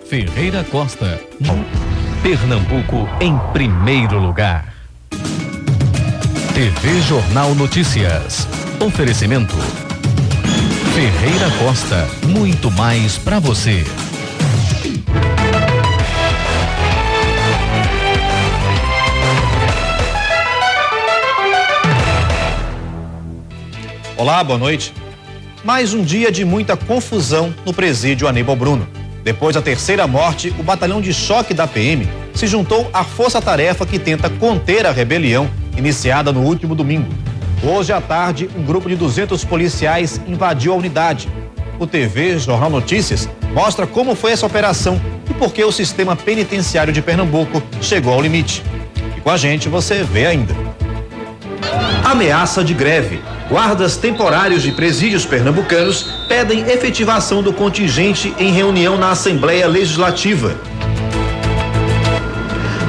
Ferreira Costa. Pernambuco em primeiro lugar. TV Jornal Notícias. Oferecimento Ferreira Costa, muito mais para você. Olá, boa noite. Mais um dia de muita confusão no presídio Aníbal Bruno. Depois da terceira morte, o batalhão de choque da PM se juntou à força-tarefa que tenta conter a rebelião iniciada no último domingo. Hoje à tarde, um grupo de 200 policiais invadiu a unidade. O TV Jornal Notícias mostra como foi essa operação e por que o sistema penitenciário de Pernambuco chegou ao limite. E com a gente você vê ainda. Ameaça de greve. Guardas temporários de presídios pernambucanos pedem efetivação do contingente em reunião na Assembleia Legislativa.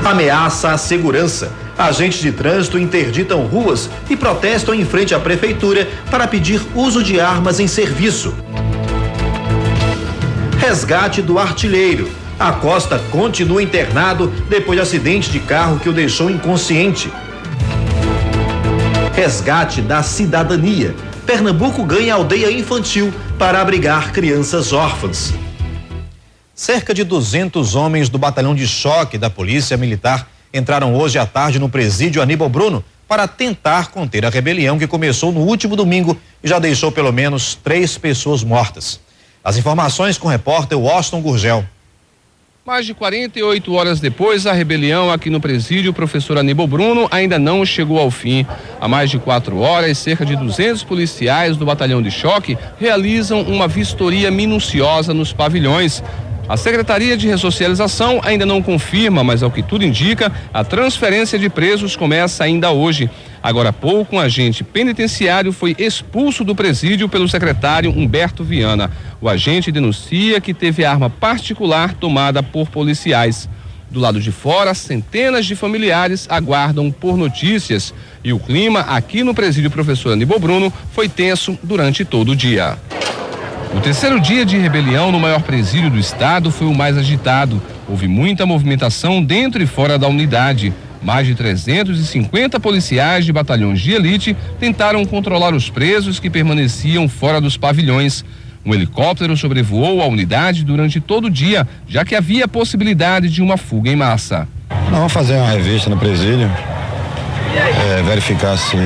Ameaça à segurança. Agentes de trânsito interditam ruas e protestam em frente à prefeitura para pedir uso de armas em serviço. Resgate do artilheiro. Acosta continua internado depois de acidente de carro que o deixou inconsciente. Resgate da cidadania. Pernambuco ganha aldeia infantil para abrigar crianças órfãs. Cerca de 200 homens do batalhão de choque da Polícia Militar entraram hoje à tarde no presídio Aníbal Bruno para tentar conter a rebelião que começou no último domingo e já deixou pelo menos 3 pessoas mortas. As informações com o repórter Washington Gurgel. Mais de 48 horas depois, a rebelião aqui no presídio Professor Aníbal Bruno ainda não chegou ao fim. Há mais de 4 horas, cerca de 200 policiais do batalhão de choque realizam uma vistoria minuciosa nos pavilhões. A Secretaria de Ressocialização ainda não confirma, mas ao que tudo indica, a transferência de presos começa ainda hoje. Agora há pouco, um agente penitenciário foi expulso do presídio pelo secretário Humberto Viana. O agente denuncia que teve arma particular tomada por policiais. Do lado de fora, centenas de familiares aguardam por notícias. E o clima aqui no presídio Professor Aníbal Bruno foi tenso durante todo o dia. O terceiro dia de rebelião no maior presídio do estado foi o mais agitado. Houve muita movimentação dentro e fora da unidade. Mais de 350 policiais de batalhões de elite tentaram controlar os presos que permaneciam fora dos pavilhões. Um helicóptero sobrevoou a unidade durante todo o dia, já que havia possibilidade de uma fuga em massa. Nós vamos fazer uma revista no presídio, verificar se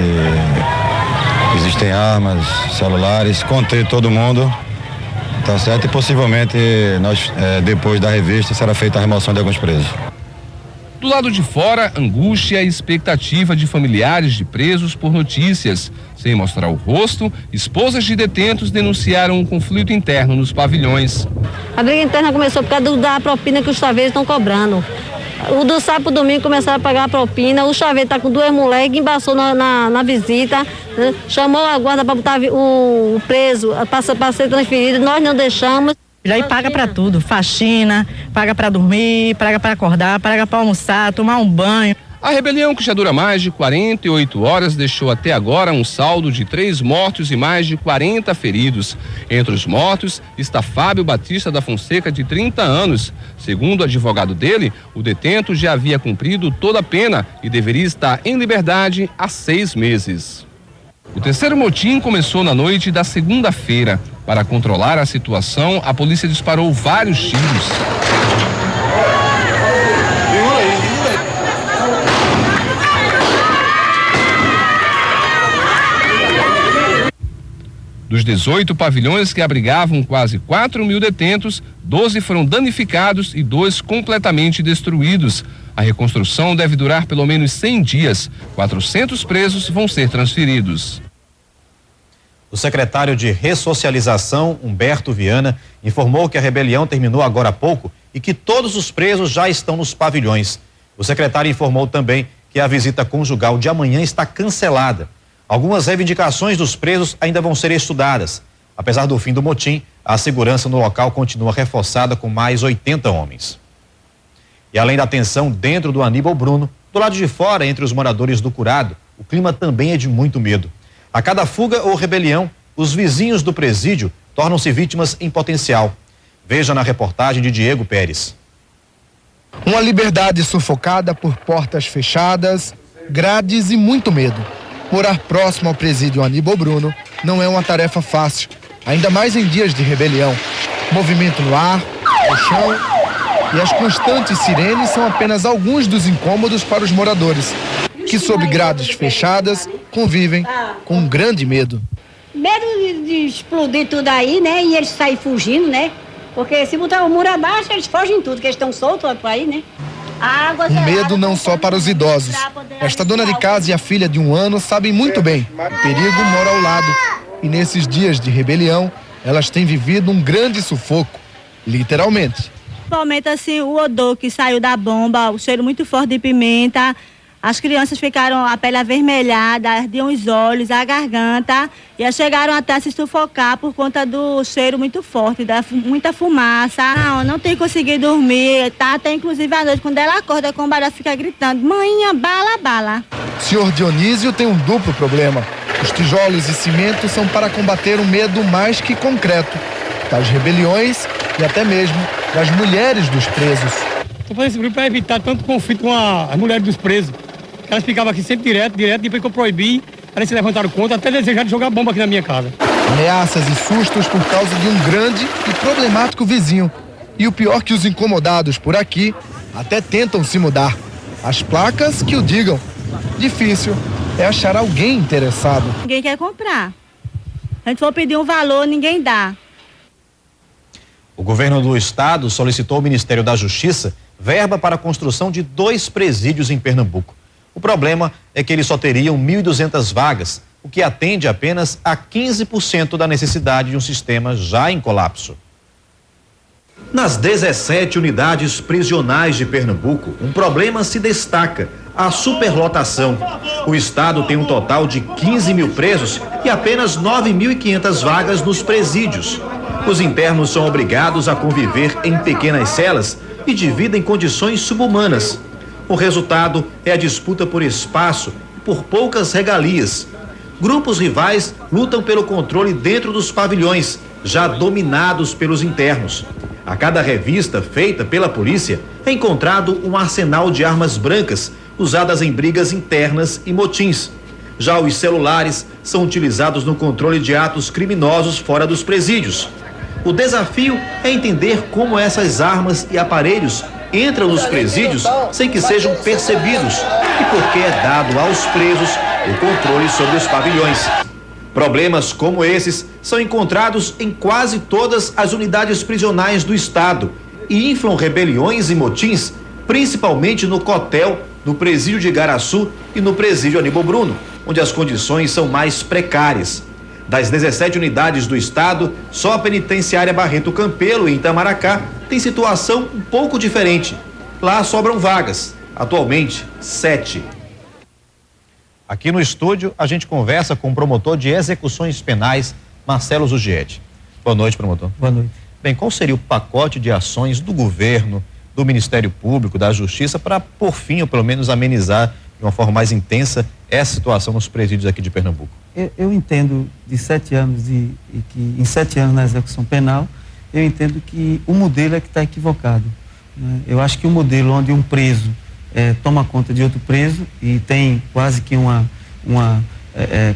existem armas, celulares, conter todo mundo. Tá certo? E possivelmente depois da revista será feita a remoção de alguns presos. Do lado de fora, angústia e expectativa de familiares de presos por notícias. Sem mostrar o rosto, esposas de detentos denunciaram um conflito interno nos pavilhões. A briga interna começou por causa da propina que os chaveiros estão cobrando. O do sábado pro domingo começaram a pagar a propina, o chaveiro tá com 2 moleques, embaçou na visita, né? Chamou a guarda para botar o preso para ser transferido, nós não deixamos. Já aí paga para tudo, faxina, paga para dormir, paga para acordar, paga para almoçar, tomar um banho. A rebelião, que já dura mais de 48 horas, deixou até agora um saldo de 3 mortos e mais de 40 feridos. Entre os mortos está Fábio Batista da Fonseca, de 30 anos. Segundo o advogado dele, o detento já havia cumprido toda a pena e deveria estar em liberdade há 6 meses. O terceiro motim começou na noite da segunda-feira. Para controlar a situação, a polícia disparou vários tiros. Dos 18 pavilhões que abrigavam quase 4.000 detentos, 12 foram danificados e 2 completamente destruídos. A reconstrução deve durar pelo menos 100 dias. 400 presos vão ser transferidos. O secretário de Ressocialização, Humberto Viana, informou que a rebelião terminou agora há pouco e que todos os presos já estão nos pavilhões. O secretário informou também que a visita conjugal de amanhã está cancelada. Algumas reivindicações dos presos ainda vão ser estudadas. Apesar do fim do motim, a segurança no local continua reforçada com mais 80 homens. E além da tensão dentro do Aníbal Bruno, do lado de fora, entre os moradores do Curado, o clima também é de muito medo. A cada fuga ou rebelião, os vizinhos do presídio tornam-se vítimas em potencial. Veja na reportagem de Diego Pérez. Uma liberdade sufocada por portas fechadas, grades e muito medo. Morar próximo ao presídio Aníbal Bruno não é uma tarefa fácil, ainda mais em dias de rebelião. Movimento no ar, no chão e as constantes sirenes são apenas alguns dos incômodos para os moradores, que sob grades fechadas convivem com um grande medo. Medo de explodir tudo aí, né? E eles saírem fugindo, né? Porque se botar o muro abaixo, eles fogem tudo, que eles estão soltos por aí, né? Um medo não só para os idosos. Esta dona de casa e a filha de 1 ano sabem muito bem. O perigo mora ao lado. E nesses dias de rebelião, elas têm vivido um grande sufoco. Literalmente. Principalmente assim, o odor que saiu da bomba, o cheiro muito forte de pimenta. As crianças ficaram a pele avermelhada, ardiam os olhos, a garganta e chegaram até a se sufocar por conta do cheiro muito forte, muita fumaça. Não tem conseguido dormir, tá? Até inclusive à noite, quando ela acorda com o barulho, fica gritando, mãinha, bala, bala. Senhor Dionísio tem um duplo problema. Os tijolos e cimento são para combater um medo mais que concreto, das rebeliões e até mesmo das mulheres dos presos. Estou fazendo esse grupo para evitar tanto conflito com as mulheres dos presos. Elas ficavam aqui sempre direto, depois que eu proibi, elas se levantaram contra, até desejaram jogar bomba aqui na minha casa. Ameaças e sustos por causa de um grande e problemático vizinho. E o pior que os incomodados por aqui até tentam se mudar. As placas que o digam. Difícil é achar alguém interessado. Ninguém quer comprar. A gente for pedir um valor, ninguém dá. O governo do estado solicitou ao Ministério da Justiça verba para a construção de 2 presídios em Pernambuco. O problema é que eles só teriam 1.200 vagas, o que atende apenas a 15% da necessidade de um sistema já em colapso. Nas 17 unidades prisionais de Pernambuco, um problema se destaca: a superlotação. O estado tem um total de 15 mil presos e apenas 9.500 vagas nos presídios. Os internos são obrigados a conviver em pequenas celas e dividem condições subhumanas. O resultado é a disputa por espaço e por poucas regalias. Grupos rivais lutam pelo controle dentro dos pavilhões, já dominados pelos internos. A cada revista feita pela polícia é encontrado um arsenal de armas brancas usadas em brigas internas e motins. Já os celulares são utilizados no controle de atos criminosos fora dos presídios. O desafio é entender como essas armas e aparelhos entram nos presídios sem que sejam percebidos e por que é dado aos presos o controle sobre os pavilhões. Problemas como esses são encontrados em quase todas as unidades prisionais do estado e inflam rebeliões e motins, principalmente no Cotel, no presídio de Igaraçu e no presídio Aníbal Bruno, onde as condições são mais precárias. Das 17 unidades do estado, só a penitenciária Barreto Campelo, em Itamaracá, tem situação um pouco diferente. Lá sobram vagas, atualmente 7. Aqui no estúdio, a gente conversa com o promotor de execuções penais, Marcelo Zugietti. Boa noite, promotor. Boa noite. Bem, qual seria o pacote de ações do governo, do Ministério Público, da Justiça, para, por fim, ou pelo menos amenizar de uma forma mais intensa essa situação nos presídios aqui de Pernambuco? Eu entendo de 7 anos e que em 7 anos na execução penal, eu entendo que o modelo é que está equivocado, né? Eu acho que o modelo onde um preso toma conta de outro preso e tem quase que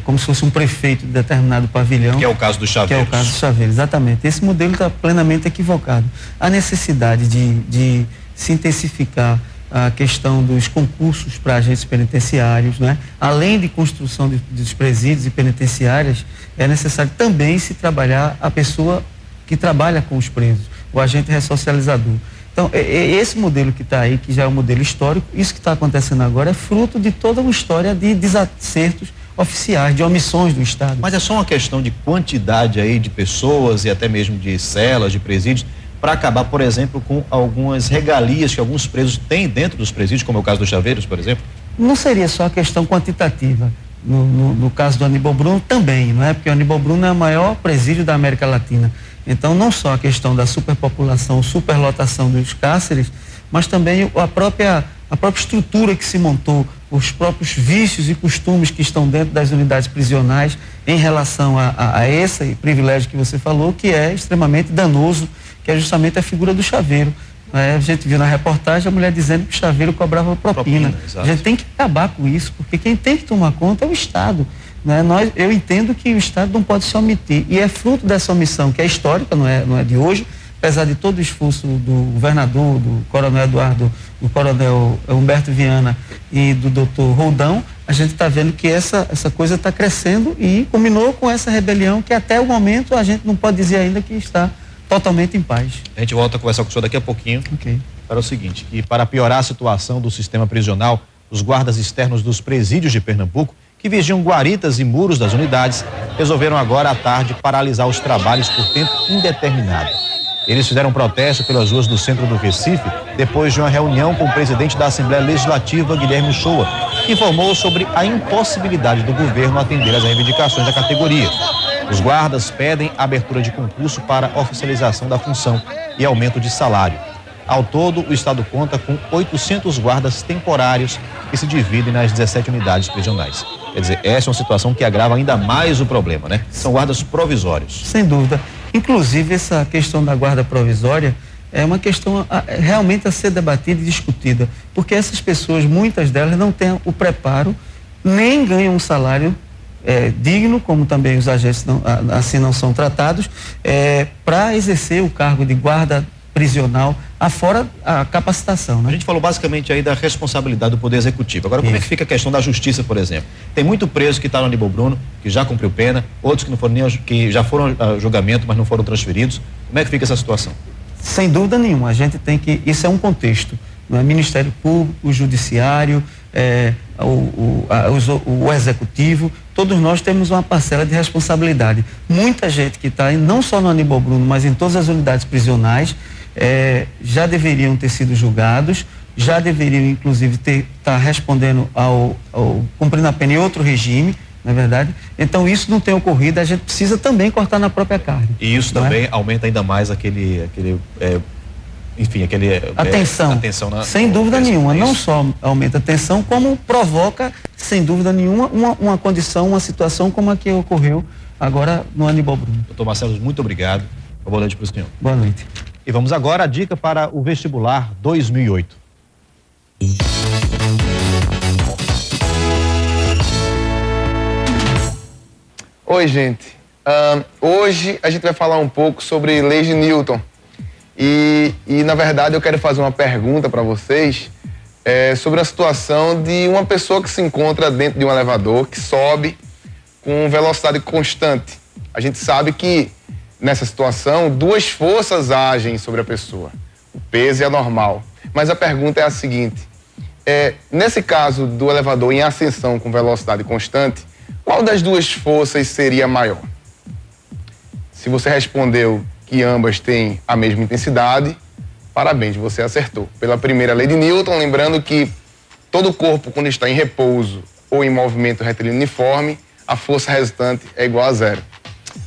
como se fosse um prefeito de determinado pavilhão. Que é o caso do Chaveiros. Que é o caso do Chaveiros, exatamente. Esse modelo está plenamente equivocado. A necessidade de se intensificar a questão dos concursos para agentes penitenciários, né? Além de construção dos presídios e penitenciárias, é necessário também se trabalhar a pessoa que trabalha com os presos, o agente ressocializador. Então, esse modelo que está aí, que já é um modelo histórico, isso que está acontecendo agora é fruto de toda uma história de desacertos oficiais, de omissões do Estado. Mas é só uma questão de quantidade aí de pessoas e até mesmo de celas, de presídios, para acabar, por exemplo, com algumas regalias que alguns presos têm dentro dos presídios, como é o caso do Chaveiros, por exemplo? Não seria só a questão quantitativa. No caso do Aníbal Bruno também, não é? Porque o Aníbal Bruno é o maior presídio da América Latina. Então, não só a questão da superpopulação, superlotação dos cárceres, mas também a própria estrutura que se montou, os próprios vícios e costumes que estão dentro das unidades prisionais em relação a esse privilégio que você falou, que é extremamente danoso, que é justamente a figura do chaveiro. A gente viu na reportagem a mulher dizendo que o chaveiro cobrava propina. A gente tem que acabar com isso, porque quem tem que tomar conta é o Estado. Né? Eu entendo que o Estado não pode se omitir, e é fruto dessa omissão, que é histórica, não é de hoje, apesar de todo o esforço do governador, do coronel Eduardo, do coronel Humberto Viana e do doutor Roldão, a gente está vendo que essa coisa está crescendo e culminou com essa rebelião que até o momento a gente não pode dizer ainda que está totalmente em paz. A gente volta a conversar com o senhor daqui a pouquinho. Ok. Para o seguinte, que para piorar a situação do sistema prisional, os guardas externos dos presídios de Pernambuco, que vigiam guaritas e muros das unidades, resolveram agora à tarde paralisar os trabalhos por tempo indeterminado. Eles fizeram protesto pelas ruas do centro do Recife depois de uma reunião com o presidente da Assembleia Legislativa, Guilherme Uchoa, que informou sobre a impossibilidade do governo atender às reivindicações da categoria. Os guardas pedem abertura de concurso para oficialização da função e aumento de salário. Ao todo, o Estado conta com 800 guardas temporários que se dividem nas 17 unidades prisionais. Quer dizer, essa é uma situação que agrava ainda mais o problema, né? São guardas provisórios. Sem dúvida. Inclusive, essa questão da guarda provisória é uma questão realmente a ser debatida e discutida, porque essas pessoas, muitas delas, não têm o preparo, nem ganham um salário digno, como também os agentes assim não são tratados, para exercer o cargo de guarda prisional, afora a capacitação, né? A gente falou basicamente aí da responsabilidade do Poder Executivo. Agora, como é que fica a questão da justiça, por exemplo? Tem muito preso que está no Aníbal Bruno, que já cumpriu pena, outros que não foram que já foram a julgamento, mas não foram transferidos. Como é que fica essa situação? Sem dúvida nenhuma, a gente tem que, isso é um contexto, não é? Ministério Público, o Judiciário, o Executivo, todos nós temos uma parcela de responsabilidade. Muita gente que está não só no Aníbal Bruno, mas em todas as unidades prisionais, já deveriam ter sido julgados, já deveriam inclusive estar respondendo cumprindo a pena em outro regime, não é verdade? Então isso não tem ocorrido, a gente precisa também cortar na própria carne. E isso também aumenta ainda mais atenção sem dúvida nenhuma, não só aumenta a tensão, como provoca, sem dúvida nenhuma, uma condição, uma situação como a que ocorreu agora no Aníbal Bruno. Doutor Marcelo, muito obrigado. Boa noite para o senhor. Boa noite. E vamos agora à dica para o vestibular 2008. Oi, gente. Hoje a gente vai falar um pouco sobre leis de Newton. E na verdade, eu quero fazer uma pergunta para vocês sobre a situação de uma pessoa que se encontra dentro de um elevador, que sobe com velocidade constante. A gente sabe que nessa situação, duas forças agem sobre a pessoa, o peso e a normal. Mas a pergunta é a seguinte, nesse caso do elevador em ascensão com velocidade constante, qual das duas forças seria maior? Se você respondeu que ambas têm a mesma intensidade, parabéns, você acertou. Pela primeira lei de Newton, lembrando que todo corpo, quando está em repouso ou em movimento retilíneo uniforme, a força resultante é igual a zero.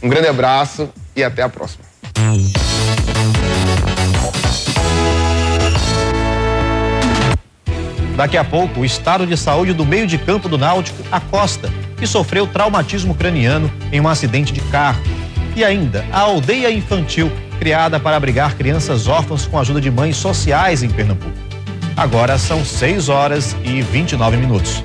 Um grande abraço e até a próxima. Daqui a pouco, o estado de saúde do meio de campo do Náutico, Acosta, que sofreu traumatismo craniano em um acidente de carro. E ainda, a aldeia infantil, criada para abrigar crianças órfãs com a ajuda de mães sociais em Pernambuco. Agora são 6h29.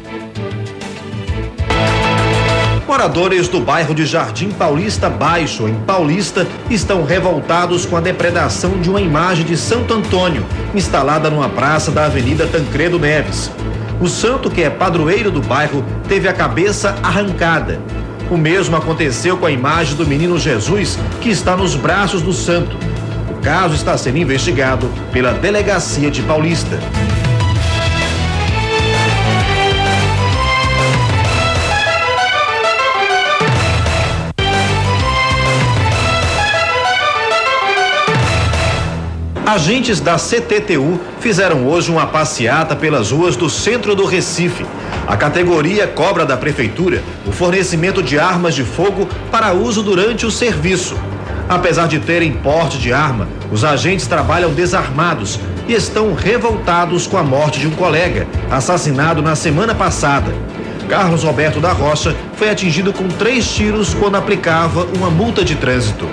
Moradores do bairro de Jardim Paulista Baixo, em Paulista, estão revoltados com a depredação de uma imagem de Santo Antônio, instalada numa praça da Avenida Tancredo Neves. O santo, que é padroeiro do bairro, teve a cabeça arrancada. O mesmo aconteceu com a imagem do menino Jesus, que está nos braços do santo. O caso está sendo investigado pela Delegacia de Paulista. Agentes da CTTU fizeram hoje uma passeata pelas ruas do centro do Recife. A categoria cobra da prefeitura o fornecimento de armas de fogo para uso durante o serviço. Apesar de terem porte de arma, os agentes trabalham desarmados e estão revoltados com a morte de um colega, assassinado na semana passada. Carlos Roberto da Rocha foi atingido com 3 tiros quando aplicava uma multa de trânsito.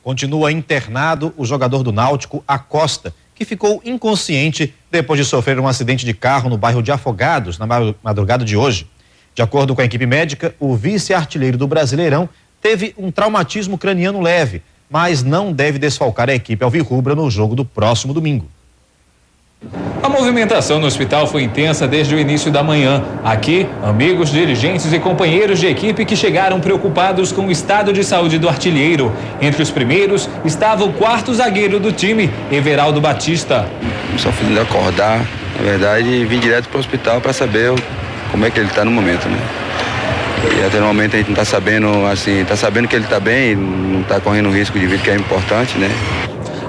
Continua internado o jogador do Náutico, Acosta, que ficou inconsciente depois de sofrer um acidente de carro no bairro de Afogados, na madrugada de hoje. De acordo com a equipe médica, o vice-artilheiro do Brasileirão teve um traumatismo craniano leve, mas não deve desfalcar a equipe alvirrubra no jogo do próximo domingo. A movimentação no hospital foi intensa desde o início da manhã. Aqui, amigos, dirigentes e companheiros de equipe que chegaram preocupados com o estado de saúde do artilheiro. Entre os primeiros estava o quarto zagueiro do time, Everaldo Batista. Só fiz ele acordar, na verdade, e vim direto para o hospital para saber como é que ele está no momento, né? E até no momento a gente não está sabendo, assim, está sabendo que ele está bem, não está correndo risco de vida, que é importante, né?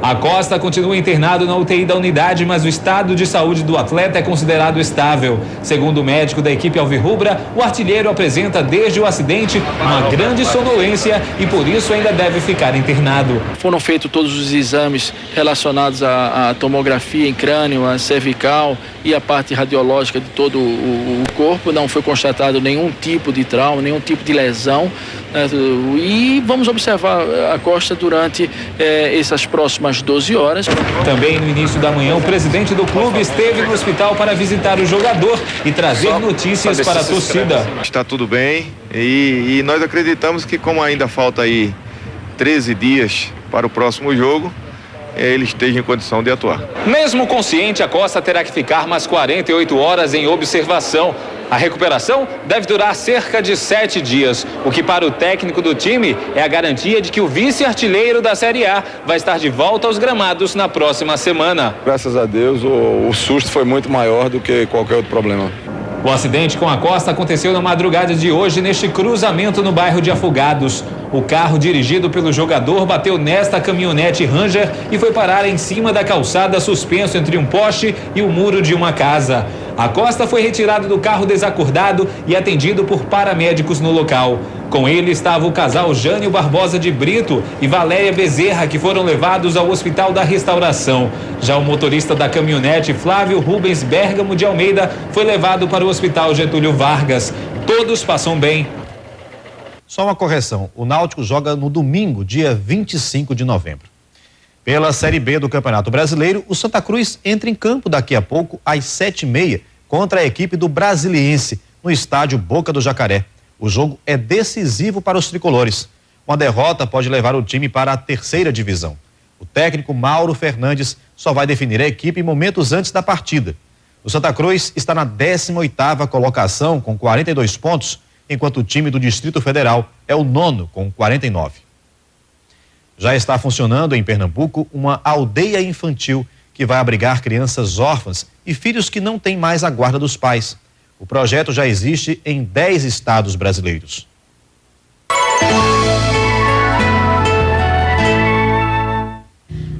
Acosta continua internado na UTI da unidade, mas o estado de saúde do atleta é considerado estável. Segundo o médico da equipe alvirrubra, o artilheiro apresenta desde o acidente uma grande sonolência e por isso ainda deve ficar internado. Foram feitos todos os exames relacionados à tomografia em crânio, a cervical e a parte radiológica de todo o corpo. Não foi constatado nenhum tipo de trauma, nenhum tipo de lesão. E vamos observar a Costa durante essas próximas 12 horas. Também no início da manhã, o presidente do clube esteve no hospital para visitar o jogador e trazer notícias para a torcida. Está tudo bem e nós acreditamos que, como ainda falta aí 13 dias para o próximo jogo, ele esteja em condição de atuar. Mesmo consciente, a Costa terá que ficar mais 48 horas em observação. A recuperação deve durar cerca de 7 dias, o que para o técnico do time é a garantia de que o vice-artilheiro da Série A vai estar de volta aos gramados na próxima semana. Graças a Deus, o susto foi muito maior do que qualquer outro problema. O acidente com a Costa aconteceu na madrugada de hoje neste cruzamento no bairro de Afogados. O carro dirigido pelo jogador bateu nesta caminhonete Ranger e foi parar em cima da calçada, suspenso entre um poste e o muro de uma casa. A Costa foi retirado do carro desacordado e atendido por paramédicos no local. Com ele estava o casal Jânio Barbosa de Brito e Valéria Bezerra, que foram levados ao Hospital da Restauração. Já o motorista da caminhonete, Flávio Rubens Bergamo de Almeida, foi levado para o Hospital Getúlio Vargas. Todos passam bem. Só uma correção, o Náutico joga no domingo, dia 25 de novembro. Pela Série B do Campeonato Brasileiro, o Santa Cruz entra em campo daqui a pouco, às 7h30, contra a equipe do Brasiliense, no estádio Boca do Jacaré. O jogo é decisivo para os tricolores. Uma derrota pode levar o time para a 3ª divisão. O técnico Mauro Fernandes só vai definir a equipe momentos antes da partida. O Santa Cruz está na 18ª colocação com 42 pontos, enquanto o time do Distrito Federal é o 9º com 49. Já está funcionando em Pernambuco uma aldeia infantil que vai abrigar crianças órfãs e filhos que não têm mais a guarda dos pais. O projeto já existe em 10 estados brasileiros.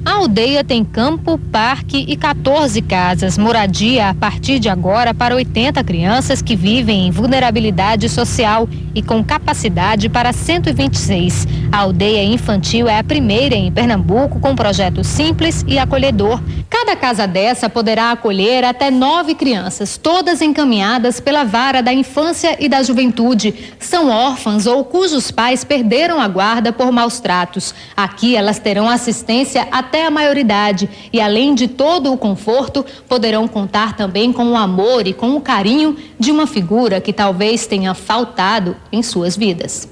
A aldeia tem campo, parque e 14 casas, moradia a partir de agora para 80 crianças que vivem em vulnerabilidade social e com capacidade para 126. A aldeia infantil é a primeira em Pernambuco com um projeto simples e acolhedor. Cada casa dessa poderá acolher até 9 crianças, todas encaminhadas pela Vara da Infância e da Juventude. São órfãs ou cujos pais perderam a guarda por maus tratos. Aqui elas terão assistência até a maioridade e, além de todo o conforto, poderão contar também com o amor e com o carinho de uma figura que talvez tenha faltado em suas vidas.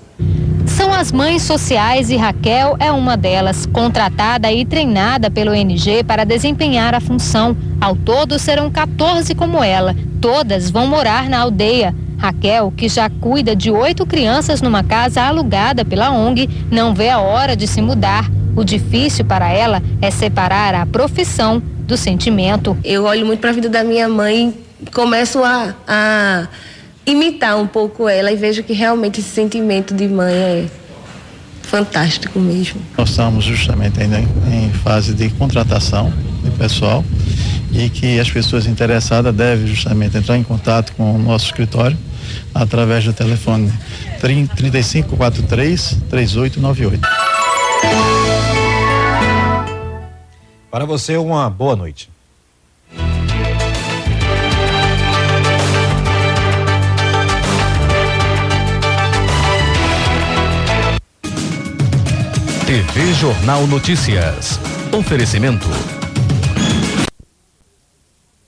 São as mães sociais e Raquel é uma delas, contratada e treinada pelo ONG para desempenhar a função. Ao todo serão 14 como ela, todas vão morar na aldeia. Raquel, que já cuida de 8 crianças numa casa alugada pela ONG, não vê a hora de se mudar. O difícil para ela é separar a profissão do sentimento. Eu olho muito para a vida da minha mãe, começo a imitar um pouco ela e vejo que realmente esse sentimento de mãe é fantástico mesmo. Nós estamos justamente ainda em fase de contratação de pessoal e que as pessoas interessadas devem justamente entrar em contato com o nosso escritório através do telefone 3543-3898. Para você, uma boa noite. TV Jornal Notícias. Oferecimento